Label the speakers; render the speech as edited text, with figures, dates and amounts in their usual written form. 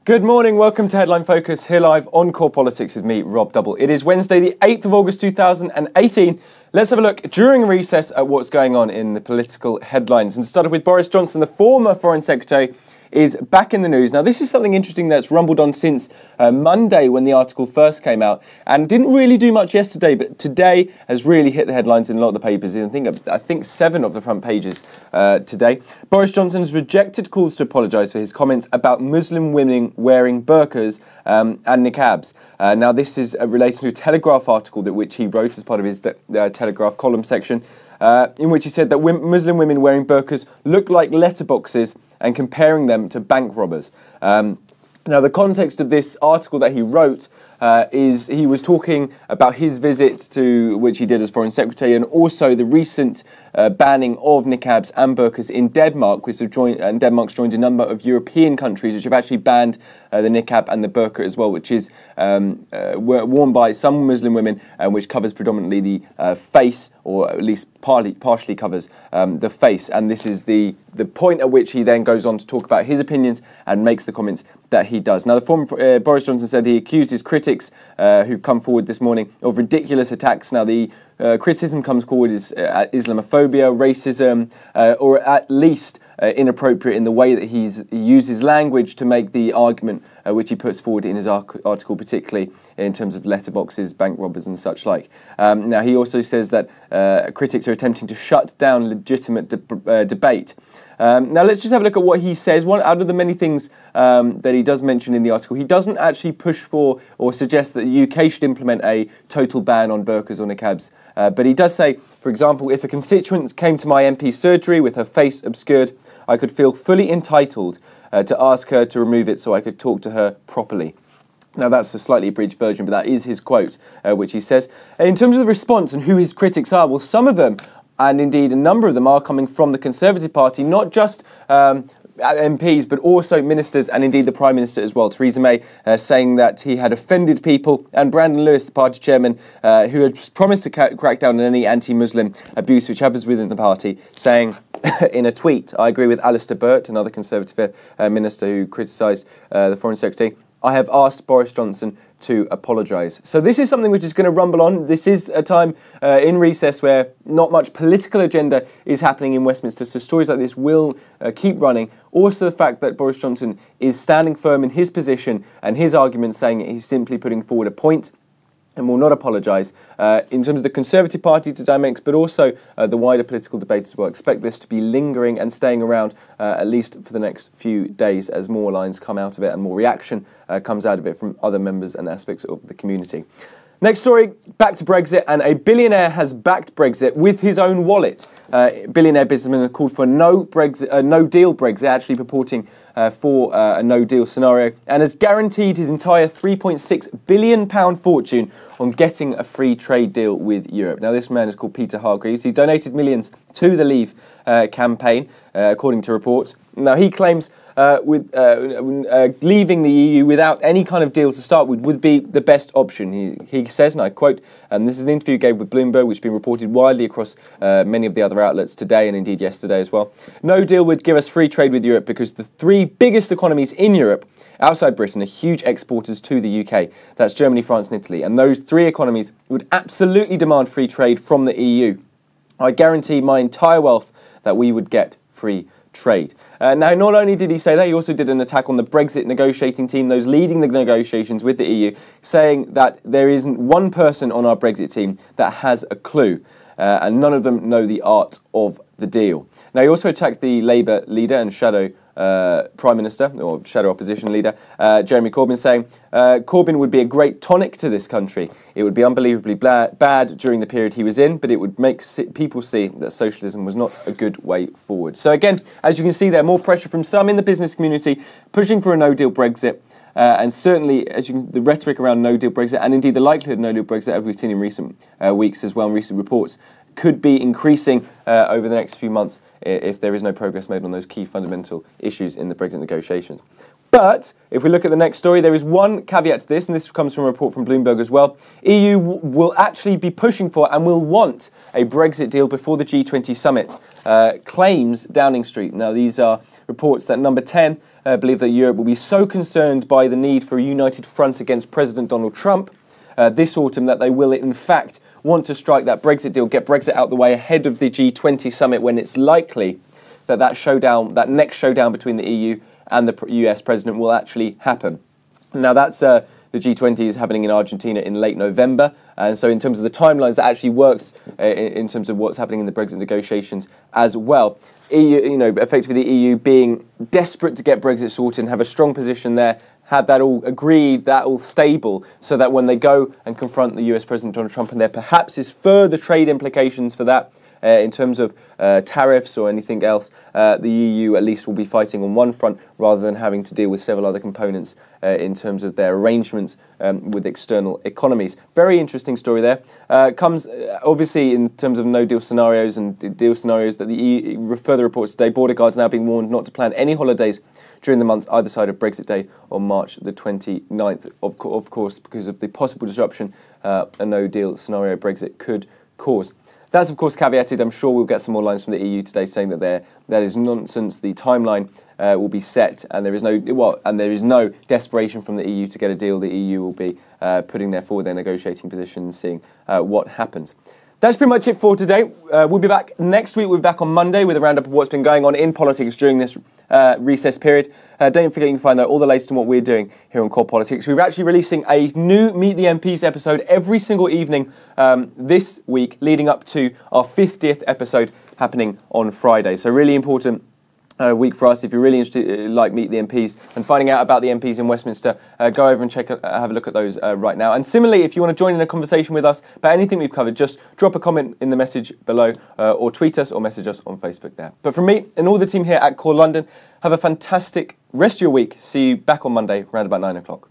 Speaker 1: Good morning, welcome to Headline Focus, here live on Core Politics with me, Rob Double. It is Wednesday, the 8th of August 2018. Let's have a look during recess at what's going on in the political headlines. And started with Boris Johnson, the former Foreign Secretary, is back in the news. Now, this is something interesting that's rumbled on since Monday when the article first came out and didn't really do much yesterday, but today has really hit the headlines in a lot of the papers. I think 7 of the front pages today. Boris Johnson has rejected calls to apologise for his comments about Muslim women wearing burqas and niqabs. Now, this is relating to a Telegraph article which he wrote as part of his Telegraph column section, in which he said that Muslim women wearing burqas look like letterboxes and comparing them to bank robbers. Now, the context of this article that he wrote is he was talking about his visit to which he did as Foreign Secretary, and also the recent banning of niqabs and burqas in Denmark, which have joined, and Denmark's joined a number of European countries which have actually banned the niqab and the burqa as well, which is worn by some Muslim women, which covers predominantly the face, or at least partially covers the face. And this is the point at which he then goes on to talk about his opinions and makes the comments that he does. Now, the former Boris Johnson said he accused his critics who've come forward this morning of ridiculous attacks. Now, the criticism comes forward is Islamophobia, racism, or at least inappropriate in the way that he uses language to make the argument which he puts forward in his article, particularly in terms of letterboxes, bank robbers and such like. Now, he also says that critics are attempting to shut down legitimate debate. Now, let's just have a look at what he says. One out of the many things that he does mention in the article, he doesn't actually push for or suggest that the UK should implement a total ban on burqas or niqabs. But he does say, for example, if a constituent came to my MP surgery with her face obscured, I could feel fully entitled to ask her to remove it so I could talk to her properly. Now, that's a slightly abridged version, but that is his quote, which he says. In terms of the response and who his critics are, well, some of them, and indeed a number of them, are coming from the Conservative Party, not just MPs, but also ministers and indeed the Prime Minister as well. Theresa May saying that he had offended people, and Brandon Lewis, the party chairman, who had promised to crack down on any anti-Muslim abuse which happens within the party, saying in a tweet, I agree with Alistair Burt, another Conservative minister who criticised the Foreign Secretary, I have asked Boris Johnson to apologise. So this is something which is going to rumble on. This is a time in recess where not much political agenda is happening in Westminster, so stories like this will keep running. Also the fact that Boris Johnson is standing firm in his position and his argument, saying he's simply putting forward a point and will not apologise in terms of the Conservative Party dynamics, but also the wider political debate as well. Expect this to be lingering and staying around at least for the next few days as more lines come out of it and more reaction comes out of it from other members and aspects of the community. Next story, back to Brexit, and a billionaire has backed Brexit with his own wallet. Billionaire businessman has called for a no-deal Brexit, actually purporting for a no-deal scenario, and has guaranteed his entire £3.6 billion fortune on getting a free trade deal with Europe. Now, this man is called Peter Hargreaves. He donated millions to the Leave campaign, according to reports. Now, he claims leaving the EU without any kind of deal to start with would be the best option. He says, and I quote, and this is an interview he gave with Bloomberg, which has been reported widely across many of the other outlets today and indeed yesterday as well. No deal would give us free trade with Europe because the 3 biggest economies in Europe, outside Britain, are huge exporters to the UK. That's Germany, France and Italy. And those 3 economies would absolutely demand free trade from the EU. I guarantee my entire wealth that we would get free trade. Now, not only did he say that, he also did an attack on the Brexit negotiating team, those leading the negotiations with the EU, saying that there isn't one person on our Brexit team that has a clue, and none of them know the art of the deal. Now, he also attacked the Labour leader and shadow Prime Minister, or shadow opposition leader, Jeremy Corbyn, saying Corbyn would be a great tonic to this country. It would be unbelievably bad during the period he was in, but it would make people see that socialism was not a good way forward. So again, as you can see there, more pressure from some in the business community pushing for a no-deal Brexit. And certainly, the rhetoric around no-deal Brexit, and indeed the likelihood of no-deal Brexit, as we've seen in recent weeks as well, in recent reports, could be increasing over the next few months if there is no progress made on those key fundamental issues in the Brexit negotiations. But if we look at the next story, there is one caveat to this, and this comes from a report from Bloomberg as well. EU will actually be pushing for and will want a Brexit deal before the G20 summit, claims Downing Street. Now, these are reports that Number 10 believe that Europe will be so concerned by the need for a united front against President Donald Trump this autumn that they will, in fact, want to strike that Brexit deal, get Brexit out the way ahead of the G20 summit when it's likely that that next showdown between the EU and the US president will actually happen. Now, that's the G20 is happening in Argentina in late November, and so in terms of the timelines, that actually works in terms of what's happening in the Brexit negotiations as well. EU, effectively the EU being desperate to get Brexit sorted and have a strong position there, had that all agreed, that all stable, so that when they go and confront the US President Donald Trump, and there perhaps is further trade implications for that, in terms of tariffs or anything else, the EU at least will be fighting on one front rather than having to deal with several other components in terms of their arrangements with external economies. Very interesting story there. Comes obviously in terms of no-deal scenarios and deal scenarios that the EU, further reports today, border guards now being warned not to plan any holidays during the months either side of Brexit Day on March the 29th, of course, because of the possible disruption a no-deal scenario Brexit could cause. That's, of course, caveated. I'm sure we'll get some more lines from the EU today saying that that is nonsense. The timeline will be set, and there is no desperation from the EU to get a deal. The EU will be putting forward their negotiating position and seeing what happens. That's pretty much it for today. We'll be back next week. We'll be back on Monday with a roundup of what's been going on in politics during this recess period. Don't forget you can find out all the latest on what we're doing here on Core Politics. We're actually releasing a new Meet the MPs episode every single evening this week, leading up to our 50th episode happening on Friday. So really important week for us. If you're really interested, like Meet the MPs and finding out about the MPs in Westminster, go over and have a look at those right now. And similarly, if you want to join in a conversation with us about anything we've covered, just drop a comment in the message below or tweet us or message us on Facebook there. But from me and all the team here at Core London, have a fantastic rest of your week. See you back on Monday around about 9 o'clock.